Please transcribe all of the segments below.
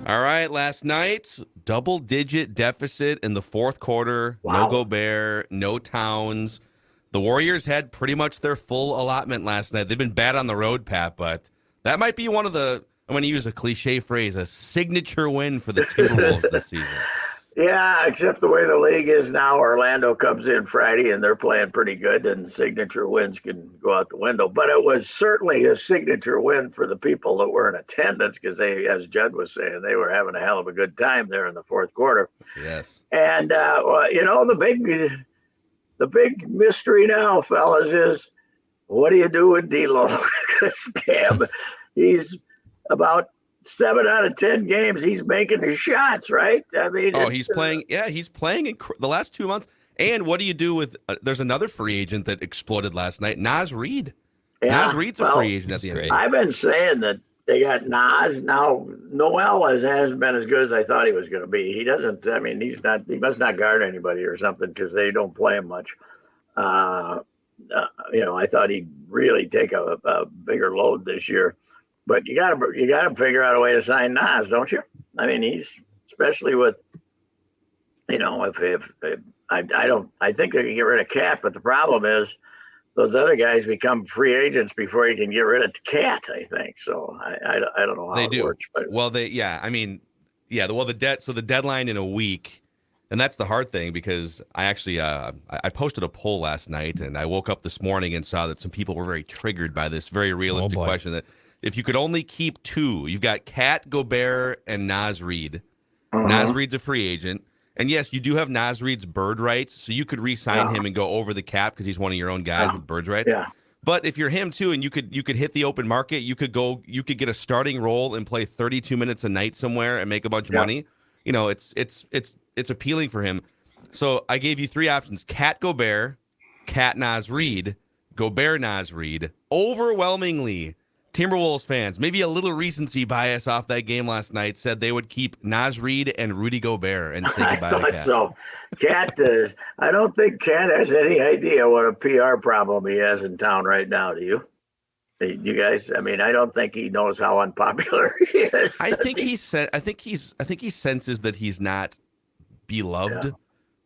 All right, last night, double-digit deficit in the fourth quarter. No Wow. Gobert, no Towns. The Warriors had pretty much their full allotment last night. They've been bad on the road, Pat, but that might be one of the, I'm going to use a cliche phrase, a signature win for the Timberwolves this season. Yeah, except the way the league is now, Orlando comes in Friday and they're playing pretty good, and signature wins can go out the window. But it was certainly a signature win for the people that were in attendance because they, as Judd was saying, they were having a hell of a good time there in the fourth quarter. Yes. And the big mystery now, fellas, is what do you do with D'Lo? Because damn, he's about 7 out of 10 games he's making his shots, right? I mean, Oh, it's he's playing. Yeah, he's playing the last 2 months. And what do you do with? There's another free agent that exploded last night, Naz Reid. Naz yeah. Reid's a free Well, agent at He's the end of the great. year. I've been saying that they got Nas now. Noel hasn't been as good as I thought he was going to be. He doesn't. I mean, he's not. He must not guard anybody or something because they don't play him much. Uh, I thought he'd really take a bigger load this year. But you gotta figure out a way to sign Nas, don't you? I mean, he's especially with if I think they can get rid of Cat, but the problem is those other guys become free agents before you can get rid of Cat. I think so. I don't know how They it do. works, but Well, I mean, yeah. Well, the deadline in a week, and that's the hard thing because I actually I posted a poll last night, and I woke up this morning and saw that some people were very triggered by this very realistic boy. question that if you could only keep two, you've got Cat Gobert and Naz Reid. Naz uh Reid's a free agent. And yes, you do have Naz Reid's bird rights, so you could re-sign yeah, him and go over the cap because he's one of your own guys yeah, with bird rights. yeah, But if you're him too, and you could hit the open market, you could get a starting role and play 32 minutes a night somewhere and make a bunch of yeah. money. It's appealing for him. So I gave you three options: Cat Gobert, Cat Naz Reid, Gobert Naz Reid. Overwhelmingly, Timberwolves fans, maybe a little recency bias off that game last night, said they would keep Naz Reid and Rudy Gobert and say I goodbye to thought Cat. so. Cat, I don't think Cat has any idea what a PR problem he has in town right now. Do you? You guys? I mean, I don't think he knows how unpopular he is. I Does think he? I think he senses that he's not Yeah. beloved,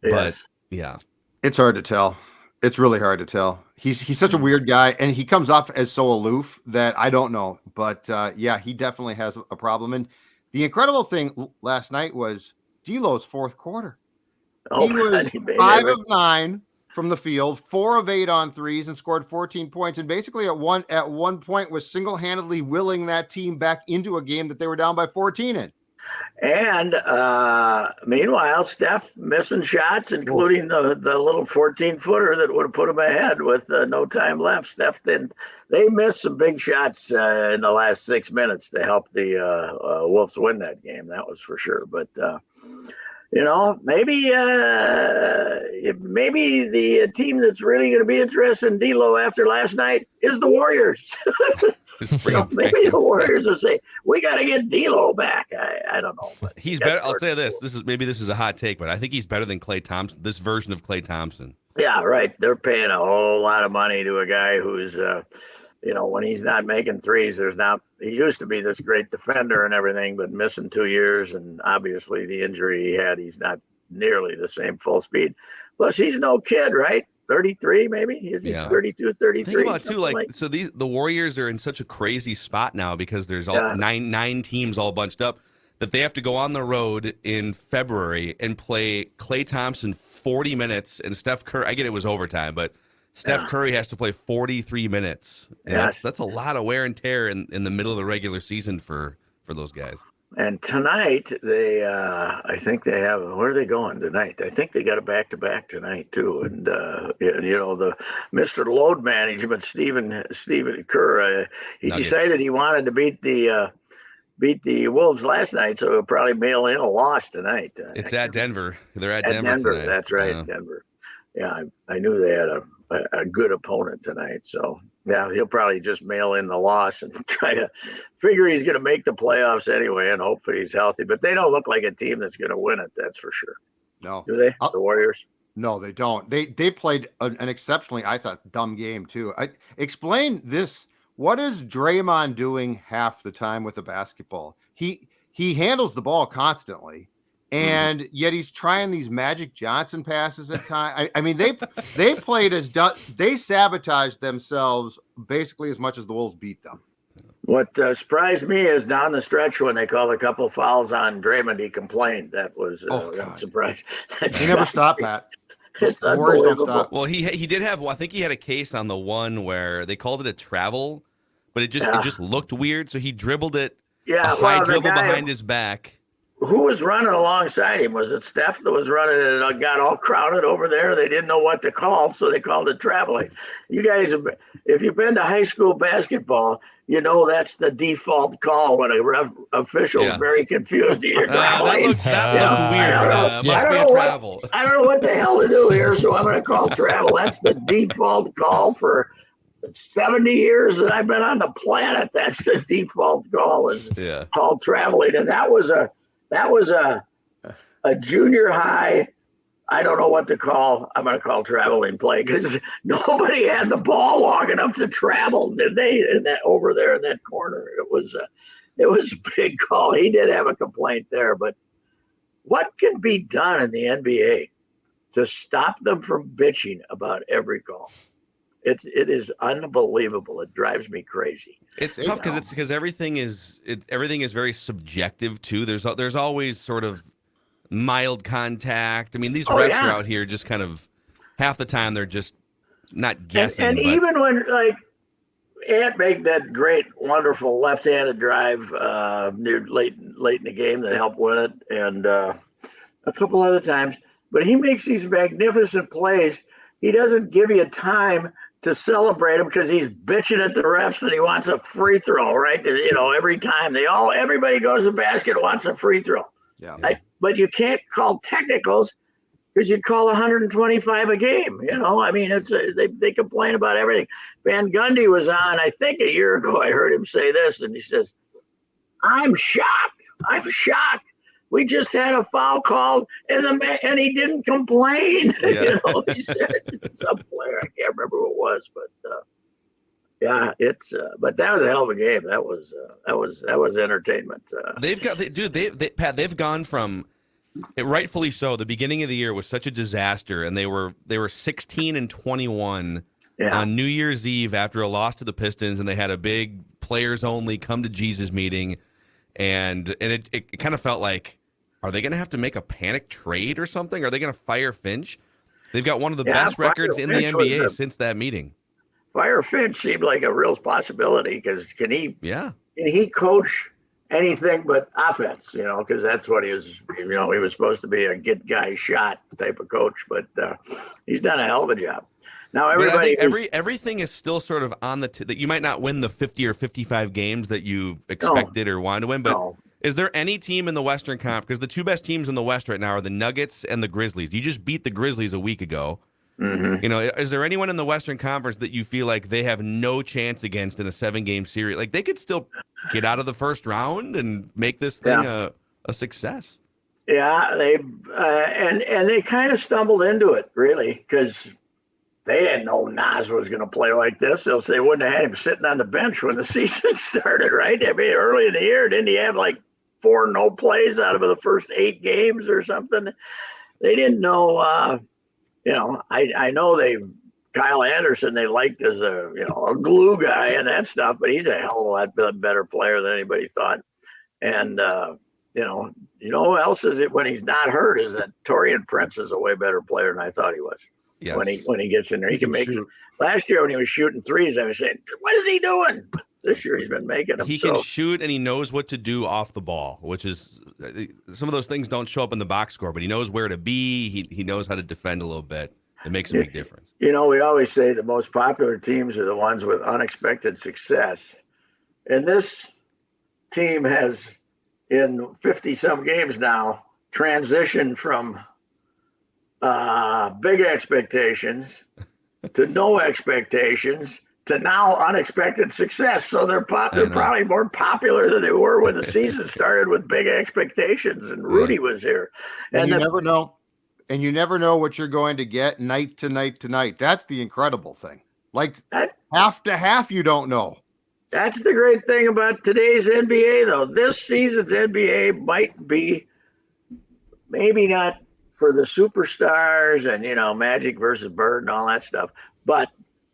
but Yes. yeah. It's hard to tell. It's really hard to tell. He's such a Mm. weird guy, and he comes off as so aloof that I don't know. But yeah, he definitely has a problem. And the incredible thing last night was D'Lo's fourth quarter. Oh, He was he made 5 every. of 9 from the field, 4 of 8 on threes, and scored 14 points. And basically, at one point, was single-handedly willing that team back into a game that they were down by 14 in. And meanwhile, Steph missing shots, including the little 14-footer that would have put him ahead with no time left. Steph didn't. They missed some big shots in the last 6 minutes to help the Wolves win that game. That was for sure. But maybe the team that's really going to be interested in D'Lo after last night is the Warriors. Maybe the Warriors will say we got to get D'Lo back. I don't know, but He's better. I'll say this. This is a hot take, but I think he's better than Klay Thompson. This version of Klay Thompson. Yeah, right. They're paying a whole lot of money to a guy who's, when he's not making threes, he used to be this great defender and everything, but missing 2 years. And obviously the injury he had, he's not nearly the same full speed. Plus, he's no kid, right? 33, maybe? Is he Yeah. 32, 33? Think about it, too, so the Warriors are in such a crazy spot now because there's all nine teams all bunched up that they have to go on the road in February and play Klay Thompson 40 minutes and Steph Curry. I get it was overtime, but Steph Curry has to play 43 minutes. And that's a lot of wear and tear in the middle of the regular season for those guys. And tonight I think they have. Where are they going tonight? I think they got a back-to-back tonight too. And the Mr. Load Management, Stephen Kerr, he Nuggets. decided he wanted to beat the Wolves last night, so he'll probably mail in a loss tonight. It's at Denver. They're at Denver tonight. That's right, Denver. Yeah, I knew they had a good opponent tonight, so. Yeah, he'll probably just mail in the loss and try to figure he's going to make the playoffs anyway, and hopefully he's healthy. But they don't look like a team that's going to win it. That's for sure. No, Do they? The Warriors? No, they don't. They played an exceptionally, I thought, dumb game too. Explain this. What is Draymond doing half the time with the basketball? he handles the ball constantly. And yet he's trying these Magic Johnson passes at times. I mean, they played they sabotaged themselves basically as much as the Wolves beat them. What surprised me is down the stretch when they called a couple fouls on Draymond, he complained. That was a surprise. He never stopped, Pat. It's The Warriors don't unbelievable. Well, he did have. Well, I think he had a case on the one where they called it a travel, but it just looked weird. So he dribbled it. Yeah, a high dribble behind his back. Who was running alongside him? Was it Steph that was running and got all crowded over there? They didn't know what to call, so they called it traveling. You guys, if you've been to high school basketball, you know that's the default call when a ref official is very confused. You're traveling. That looked weird. Must be a travel. I don't know what the hell to do here, so I'm going to call travel. That's the default call for 70 years that I've been on the planet. That's the default call is called traveling, and that was a junior high. I don't know what to call. I'm going to call traveling play because nobody had the ball long enough to travel, did they? In that over there in that corner, it was a big call. He did have a complaint there, but what can be done in the NBA to stop them from bitching about every call? It is unbelievable. It drives me crazy. It's tough because everything is very subjective too. There's always sort of mild contact. I mean, these refs are out here just kind of half the time they're just not guessing. And even when like Ant made that great, wonderful left-handed drive near late in the game that helped win it, and a couple other times, but he makes these magnificent plays. He doesn't give you time to celebrate him because he's bitching at the refs that he wants a free throw, right? You know, every time everybody goes to the basket and wants a free throw. Yeah. But you can't call technicals because you call 125 a game. You know, I mean, they complain about everything. Van Gundy was on, I think a year ago. I heard him say this, and he says, "I'm shocked. We just had a foul called, and he didn't complain." Yeah. You know, he said some player, I can't remember who it was, but but that was a hell of a game. That was entertainment. They've gone from, rightfully so. The beginning of the year was such a disaster, and they were 16-21 on New Year's Eve after a loss to the Pistons, and they had a big players only come to Jesus meeting, and it kind of felt like, are they going to have to make a panic trade or something? Are they going to fire Finch? They've got one of the best records in the NBA since that meeting. Fire Finch seemed like a real possibility because can he coach anything but offense? You know, because that's what he was. You know, he was supposed to be a get guy shot type of coach, but he's done a hell of a job. Now everything is still sort of on that you might not win the 50 or 55 games that you expected or wanted to win, but is there any team in the Western Conference? Because the two best teams in the West right now are the Nuggets and the Grizzlies. You just beat the Grizzlies a week ago. Mm-hmm. You know, is there anyone in the Western Conference that you feel like they have no chance against in a 7-game series? Like they could still get out of the first round and make this thing a success. Yeah, they and they kind of stumbled into it really because they didn't know Nas was going to play like this. Else they wouldn't have had him sitting on the bench when the season started, right? I mean, early in the year, didn't he have like 4 no plays out of the first 8 games or something? They didn't know. You know, I know Kyle Anderson they liked as a glue guy and that stuff, but he's a hell of a lot better player than anybody thought. And you know who else is it when he's not hurt is that Taurean Prince is a way better player than I thought he was. Yes. When he gets in there, he can make it. Last year when he was shooting threes, I was saying, what is he doing? This year he's been making them. He can shoot and he knows what to do off the ball, which is some of those things don't show up in the box score, but he knows where to be. He knows how to defend a little bit. It makes a big difference. You know, we always say the most popular teams are the ones with unexpected success. And this team has, in 50-some games now, transitioned from big expectations to no expectations to now unexpected success. So they're probably more popular than they were when the season started with big expectations and Rudy was here. And you never know. And you never know what you're going to get night to night to night. That's the incredible thing. Like half to half, you don't know. That's the great thing about today's NBA, though. This season's NBA might be maybe not for the superstars and Magic versus Bird and all that stuff, but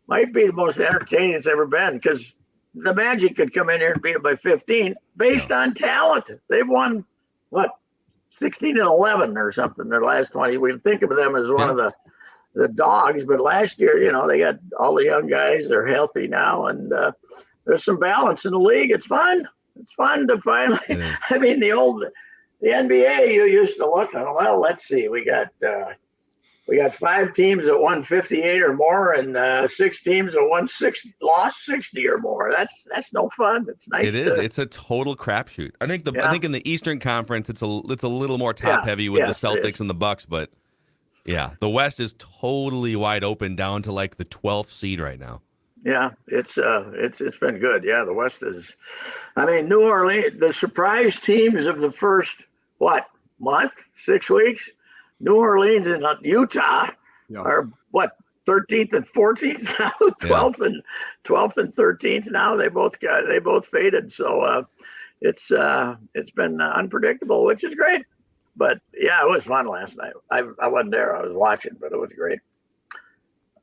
might be the most entertaining it's ever been because the Magic could come in here and beat them by 15 based on talent. They've won what 16 and 11 or something their last 20. We think of them as one of the dogs, but last year, they got all the young guys. They're healthy now, and there's some balance in the league. It's fun. It's fun to finally. I mean, the NBA, you used to look at. Well, let's see. We got 5 teams that won 58 or more, and 6 teams that lost 60 or more. That's no fun. It's nice. It is. It's a total crapshoot. I think in the Eastern Conference, it's a little more top heavy with the Celtics and the Bucks, but yeah, the West is totally wide open down to like the 12th seed right now. Yeah, it's been good. Yeah, the West is. I mean, New Orleans, the surprise teams of the first month, 6 weeks. New Orleans and Utah are 13th and 14th now, 12th and 13th now. They both faded. So it's been unpredictable, which is great. But yeah, it was fun last night. I wasn't there. I was watching, but it was great.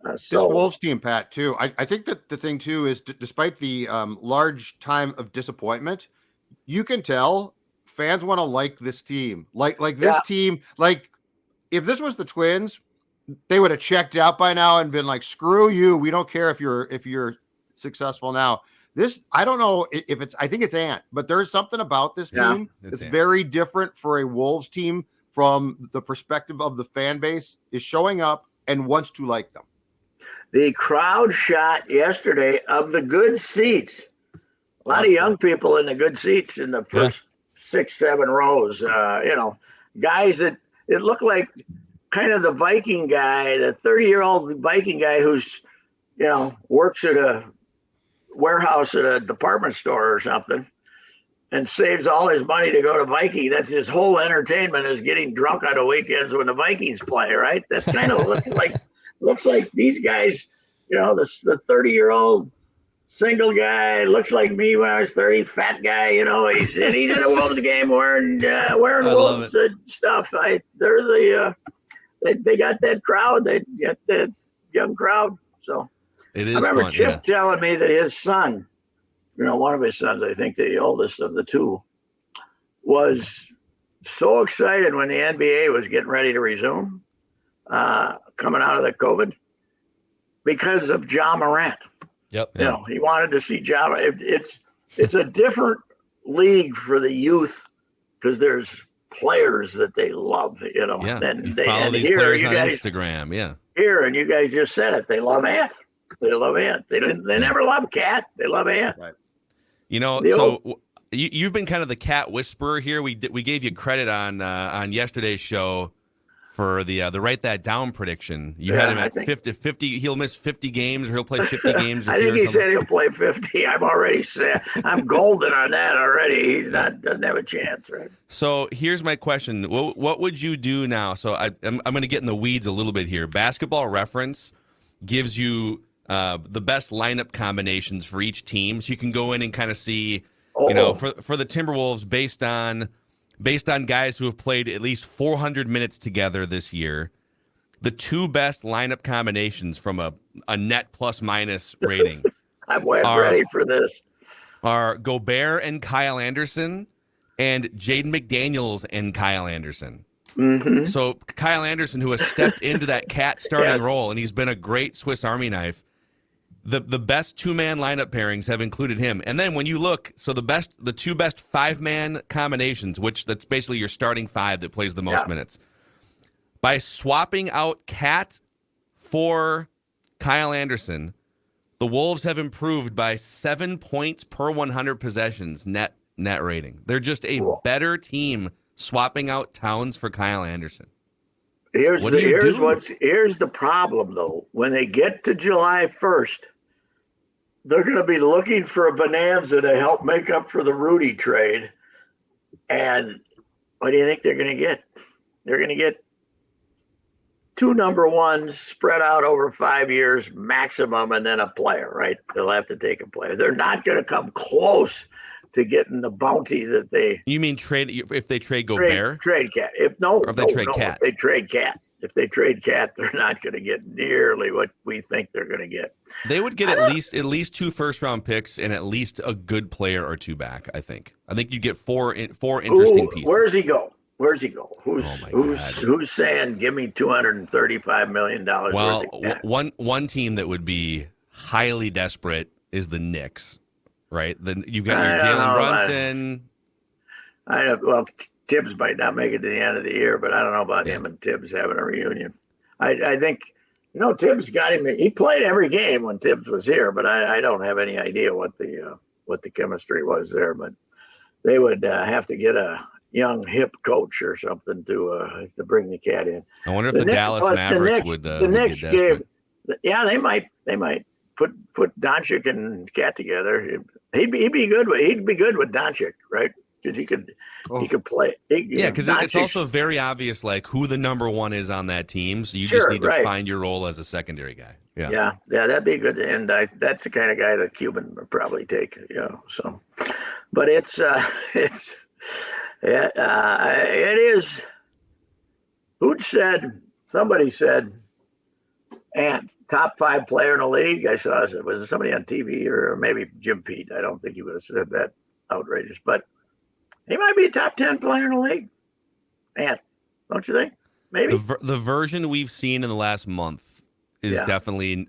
This Wolves team, Pat, too. I think that the thing too is, despite the large time of disappointment, you can tell fans want to like this team. Like this team. Like if this was the Twins, they would have checked out by now and been like, "Screw you. We don't care if you're successful now." This, I don't know if it's. I think it's Ant, but there's something about this team that's very different for a Wolves team from the perspective of the fan base is showing up and wants to like them. The crowd shot yesterday of the good seats. A lot of young people in the good seats in the first 6-7 rows. Guys that it looked like kind of the Viking guy, the 30-year-old Viking guy who's, works at a warehouse at a department store or something and saves all his money to go to Viking. That's his whole entertainment is getting drunk on the weekends when the Vikings play, right? That kind of looks like these guys, the 30-year-old single guy looks like me when I was 30, fat guy, he's in a Wolves game wearing Wolves stuff. They got that crowd. They got that young crowd. So it is. I remember fun, Chip telling me that his son, one of his sons, I think the oldest of the two, was so excited when the NBA was getting ready to resume, coming out of the COVID, because of Ja Morant. Yep. He wanted to see Ja. It's a different league for the youth because there's players that they love. Yeah. And you follow these players on Instagram. Yeah. Here, and you guys just said it. They love Ant. They love Ant. They never love Cat. They love Ant. Right. You've been kind of the Cat whisperer here. We gave you credit on yesterday's show for the Write That Down prediction. You had him at 50. He'll miss 50 games, or he'll play 50 games. I think he said he'll play 50. I'm already set. I'm golden on that already. He doesn't have a chance, right? So here's my question: what would you do now? So I'm going to get in the weeds a little bit here. Basketball Reference gives you the best lineup combinations for each team, so you can go in and kind of see, for the Timberwolves based on guys who have played at least 400 minutes together this year, the 2 best lineup combinations from a net plus minus rating. I'm ready for this. Are Gobert and Kyle Anderson and Jaden McDaniels and Kyle Anderson. Mm-hmm. So Kyle Anderson, who has stepped into that Cat starting role, and he's been a great Swiss Army knife. The best 2-man lineup pairings have included him. And then when you look, so the 2 best 5-man combinations, that's basically your starting 5 that plays the most minutes. By swapping out Cat for Kyle Anderson, the Wolves have improved by 7 points per 100 possessions net rating. They're just a better team swapping out Towns for Kyle Anderson. Here's the problem, though. When they get to July 1st, they're going to be looking for a bonanza to help make up for the Rudy trade. And what do you think they're going to get? They're going to get 2 number ones spread out over 5 years maximum, and then a player, right? They'll have to take a player. They're not going to come close to getting the bounty that they You mean trade if they trade Gobert? trade Cat. If they trade Cat. If they trade Cat, they're not going to get nearly what we think they're going to get. They would get at least 2 first-round picks and at least a good player or 2 back. I think you get four interesting pieces. Where's he go? Who's saying give me $235 million? Well, worth of one team that would be highly desperate is the Knicks, right? Then you've got your Jalen Brunson. Well, Tibbs might not make it to the end of the year, but I don't know about him and Tibbs having a reunion. I think Tibbs got him. He played every game when Tibbs was here, but I don't have any idea what the chemistry was there. But they would have to get a young hip coach or something to bring the Cat in. I wonder if the Dallas Mavericks would. The Knicks gave. Yeah, they might put Doncic and Cat together. He'd be good with Doncic, right? Because he could play. Because it's also very obvious like who the number one is on that team. So you just need to find your role as a secondary guy. Yeah, that'd be good. And that's the kind of guy that Cuban would probably take. So, but it is. Somebody said, and top 5 player in the league. I saw it. Was it somebody on TV or maybe Jim Pete? I don't think he would have said that outrageous, but he might be a top 10 player in the league. And don't you think? Maybe the version we've seen in the last month is definitely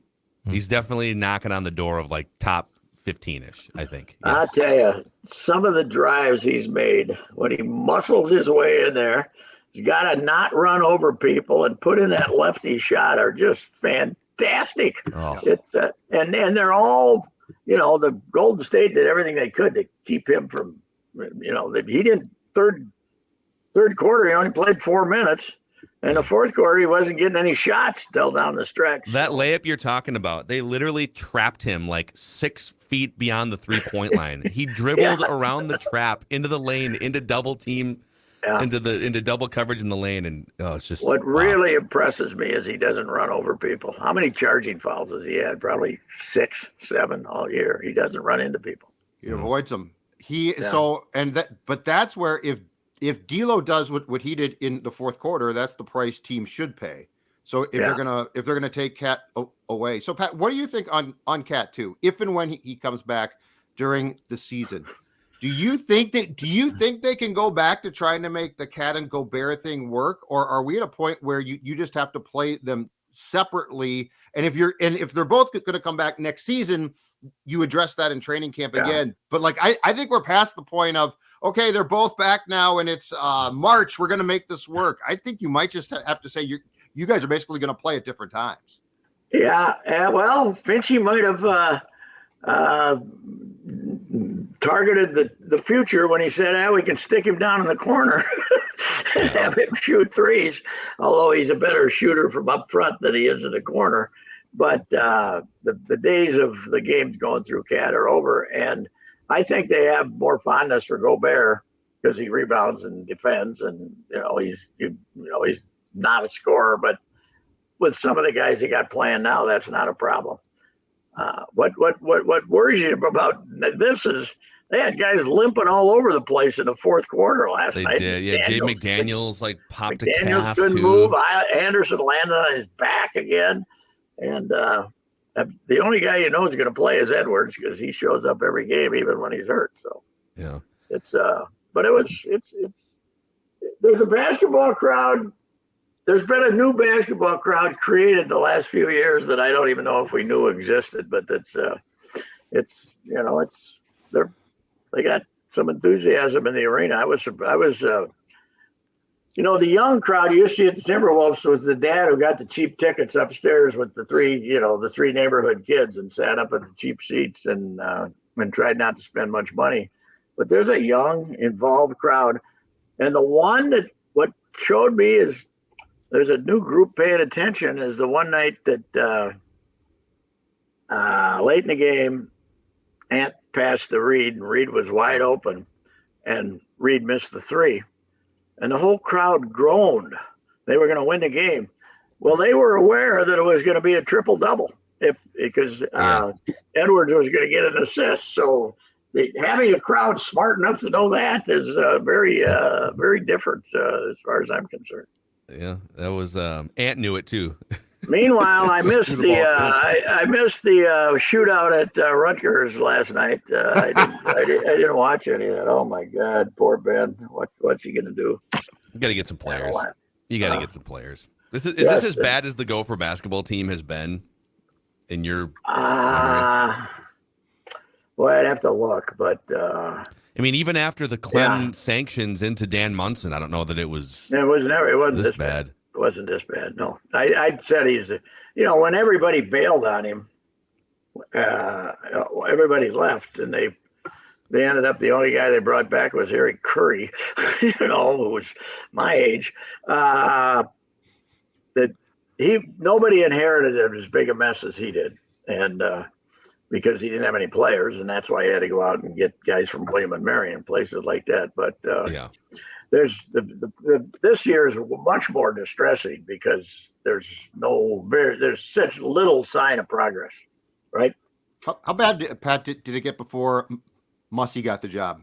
he's definitely knocking on the door of like top 15-ish, I think. Yes. I'll tell you, some of the drives he's made when he muscles his way in there, he's got to not run over people and put in that lefty shot are just fantastic. Oh. It's and they're all, the Golden State did everything they could to keep him from, he didn't third quarter. He only played 4 minutes. And the fourth quarter, he wasn't getting any shots till down the stretch. That layup you're talking about, they literally trapped him like 6 feet beyond the 3-point line. He dribbled around the trap into the lane, into double team, into double coverage in the lane, and it's just what really impresses me is he doesn't run over people. How many charging fouls has he had? Probably 6, 7 all year. He doesn't run into people. He avoids them. But that's where if D'Lo does what he did in the fourth quarter, that's the price teams should pay. So if they're gonna take Cat away. So Pat, what do you think on Cat 2? If and when he comes back during the season, do you think they can go back to trying to make the Cat and Gobert thing work, or are we at a point where you just have to play them separately? And if they're both going to come back next season, you address that in training camp again. But like I think we're past the point of, okay, they're both back now and it's March, we're going to make this work. I think you might just have to say you guys are basically going to play at different times. Yeah, well, Finchie might have targeted the future when he said, we can stick him down in the corner and have him shoot threes, although he's a better shooter from up front than he is in the corner. But the days of the games going through Cat are over, and I think they have more fondness for Gobert because he rebounds and defends, and he's not a scorer. But with some of the guys he got playing now, that's not a problem. What worries you about this is they had guys limping all over the place in the fourth quarter last night. They did, yeah. Jay McDaniels popped a calf couldn't too. Move. Anderson landed on his back again. And the only guy is going to play is Edwards because he shows up every game, even when he's hurt. So it's there's a basketball crowd. There's been a new basketball crowd created the last few years that I don't even know if we knew existed, but they got some enthusiasm in the arena. I was the young crowd you used to see at the Timberwolves was the dad who got the cheap tickets upstairs with the three neighborhood kids and sat up in the cheap seats and tried not to spend much money. But there's a young, involved crowd. And the one that what showed me is there's a new group paying attention is the one night that late in the game, Ant passed to Reid, and Reid was wide open, and Reid missed the three. And the whole crowd groaned. They were going to win the game. Well, they were aware that it was going to be a triple double because Edwards was going to get an assist. So having a crowd smart enough to know that is very different as far as I'm concerned. Yeah, that was Ant knew it too. Meanwhile, I missed the shootout at Rutgers last night. I didn't watch any of that. Oh my God, poor Ben. What's he gonna do? You got to get some players. You got to get some players. Is this as bad as the Gopher basketball team has been in your memory? Well, I'd have to look, but I mean, even after the Clem sanctions into Dan Munson, I don't know that it wasn't this bad. It wasn't this bad. No, I said he's, when everybody bailed on him, everybody left, and they ended up, the only guy they brought back was Eric Curry, who was my age. Nobody inherited as big a mess as he did, and because he didn't have any players, and that's why he had to go out and get guys from William and Mary and places like that. But this year is much more distressing because there's such little sign of progress, right? How bad, did it get before Mussy got the job?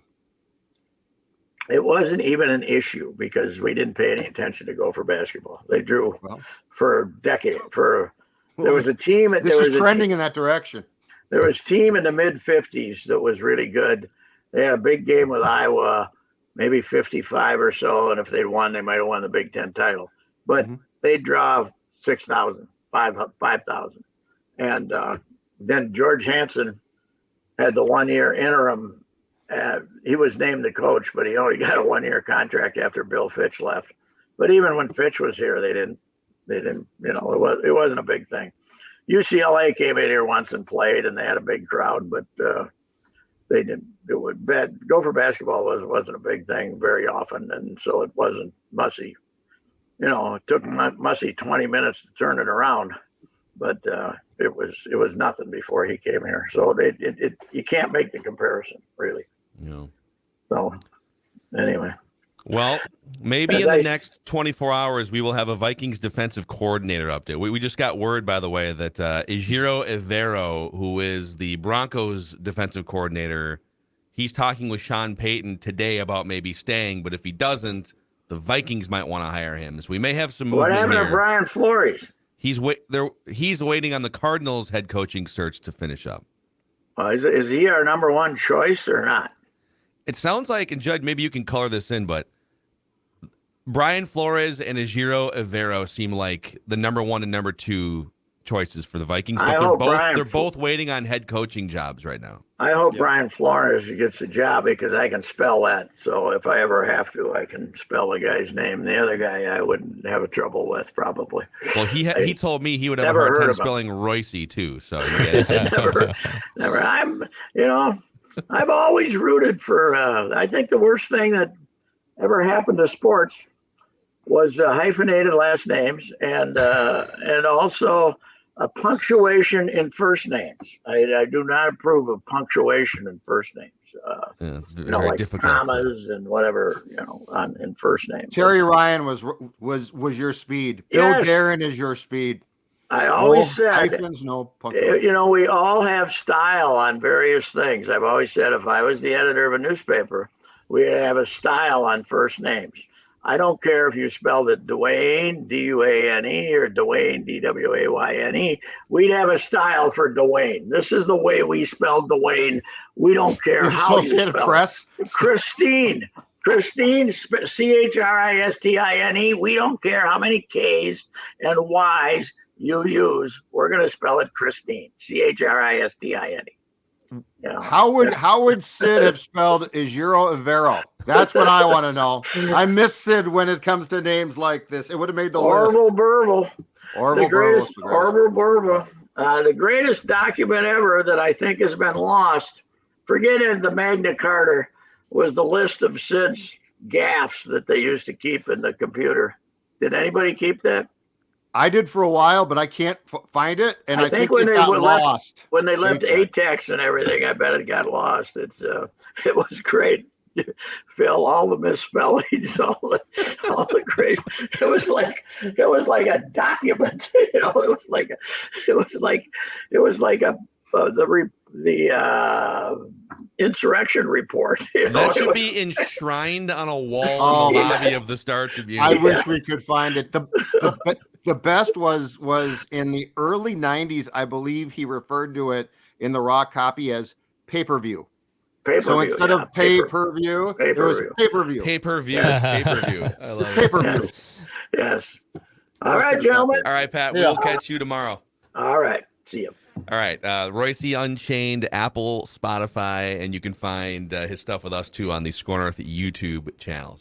It wasn't even an issue because we didn't pay any attention to Gopher basketball. They drew for a decade. There was a team. This is trending in that direction. There was a team in the mid-'50s that was really good. They had a big game with Iowa, maybe 55 or so, and if they'd won, they might have won the Big Ten title. But they'd draw 6,000, 5,000. And then George Hansen had the one-year interim. He was named the coach, but he only got a one-year contract after Bill Fitch left. But even when Fitch was here, they didn't, it wasn't a big thing. UCLA came in here once and played, and they had a big crowd, but they didn't. Gopher basketball wasn't a big thing very often, and so it wasn't Mussy. It took Mussy 20 minutes to turn it around, but it was nothing before he came here. So you can't make the comparison, really. Yeah. So anyway. Well, maybe in the next 24 hours, we will have a Vikings defensive coordinator update. We just got word, by the way, that Ejiro Evero, who is the Broncos defensive coordinator, he's talking with Sean Payton today about maybe staying, but if he doesn't, the Vikings might want to hire him. So we may have some movement. What happened here. to Brian Flores? He's waiting on the Cardinals head coaching search to finish up. Is he our number one choice or not? It sounds like, and Judd, maybe you can color this in, but Brian Flores and Ejiro Evero seem like the number one and number two choices for the Vikings, but they're both waiting on head coaching jobs right now. I hope Brian Flores gets a job because I can spell that. So if I ever have to, I can spell the guy's name. The other guy I wouldn't have a trouble with probably. Well, he told me he would have a hard time spelling Royce too. So never. I've always rooted for. I think the worst thing that ever happened to sports was hyphenated last names and also a punctuation in first names. I do not approve of punctuation in first names. It's very like difficult. Commas and whatever, in first names. Terry Ryan was your speed. Bill Guerin is your speed. I always said, hyphens, no punctuation. We all have style on various things. I've always said if I was the editor of a newspaper, we'd have a style on first names. I don't care if you spelled it Dwayne, D-U-A-N-E, or Dwayne, D-W-A-Y-N-E. We'd have a style for Dwayne. This is the way we spell Dwayne. We don't care how you spell it. Christine, C-H-R-I-S-T-I-N-E. We don't care how many K's and Y's you use. We're going to spell it Christine, C-H-R-I-S-T-I-N-E. How would Sid have spelled Ejiro Evero? That's what I want to know. I miss Sid when it comes to names like this. It would have made the Orville list. Burble. Orville Burble. The greatest document ever that I think has been lost, forgetting the Magna Carta, was the list of Sid's gaffes that they used to keep in the computer. Did anybody keep that? I did for a while, but I can't find it, and I think when it got lost. When they left ATEX and everything, I bet it got lost. It was great. Phil, all the misspellings, all all the great. It was like a document. It was like a the insurrection report. That should be enshrined on a wall in the lobby of the Star Tribune. I wish we could find it. The best was in the early 90s. I believe he referred to it in the raw copy as pay-per-view. So instead of pay-per-view, it was pay-per-view. Pay-per-view. Pay-per-view. I love it. Pay-per-view. Yes. All right, gentlemen. All right, Pat. We'll catch you tomorrow. All right. See you. All right. Royce Unchained, Apple, Spotify, and you can find his stuff with us too on the SKOR North YouTube channels.